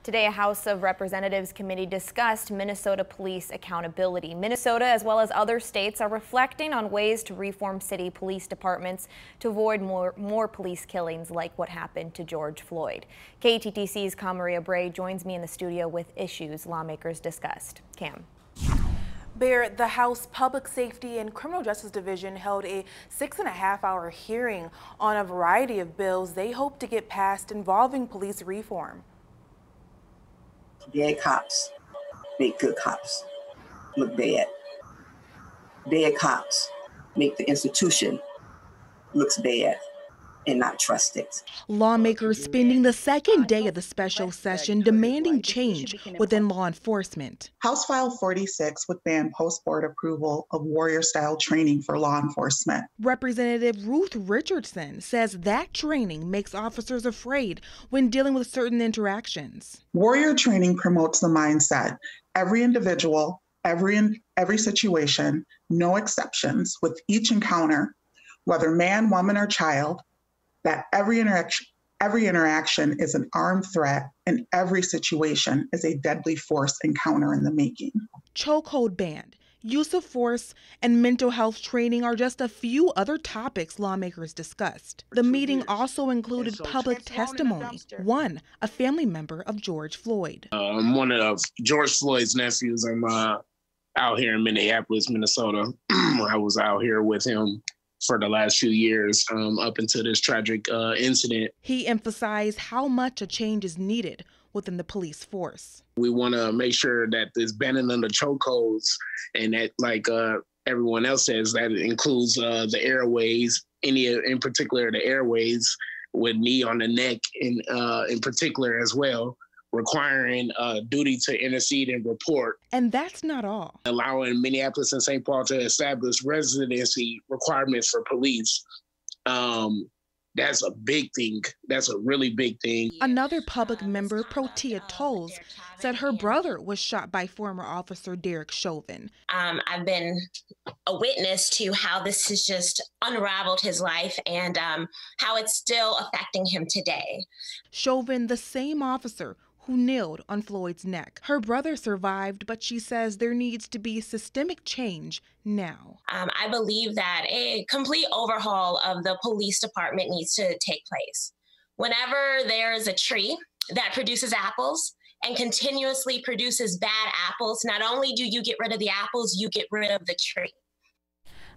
Today, a House of Representatives committee discussed Minnesota police accountability. Minnesota, as well as other states, are reflecting on ways to reform city police departments to avoid more police killings like what happened to George Floyd. KTTC's Maria Bray joins me in the studio with issues lawmakers discussed. Cam. Bear, the House Public Safety and Criminal Justice Division held a 6.5-hour hearing on a variety of bills they hope to get passed involving police reform. Bad cops make good cops look bad. Bad cops make the institution looks bad and not trusted. Lawmakers spending the second day of the special session demanding change within law enforcement. House File 46 would ban post-board approval of warrior-style training for law enforcement. Representative Ruth Richardson says that training makes officers afraid when dealing with certain interactions. Warrior training promotes the mindset. Every individual, every situation, no exceptions, with each encounter, whether man, woman, or child, that every interaction is an armed threat and every situation is a deadly force encounter in the making. Chokehold ban, use of force, and mental health training are just a few other topics lawmakers discussed. The meeting also included public testimony. One, a family member of George Floyd. I'm one of George Floyd's nephews. I'm out here in Minneapolis, Minnesota. I was out here with him for the last few years up until this tragic incident. He emphasized how much a change is needed within the police force. We want to make sure that this banning on the chokeholds and that, like everyone else says, that it includes the airways, in particular the airways with knee on the neck in particular as well, requiring duty to intercede and report. And that's not all. Allowing Minneapolis and St. Paul to establish residency requirements for police. That's a big thing. That's a really big thing. Another public member, Protea Tolles, said her brother was shot by former officer Derek Chauvin. I've been a witness to how this has just unraveled his life and how it's still affecting him today. Chauvin, the same officer who kneeled on Floyd's neck. Her brother survived, but she says there needs to be systemic change now. I believe that a complete overhaul of the police department needs to take place. Whenever there is a tree that produces apples and continuously produces bad apples, not only do you get rid of the apples, you get rid of the tree.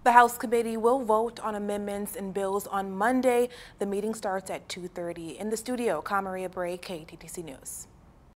The House committee will vote on amendments and bills on Monday. The meeting starts at 2:30. In the studio, Maria Bray, KTTC News.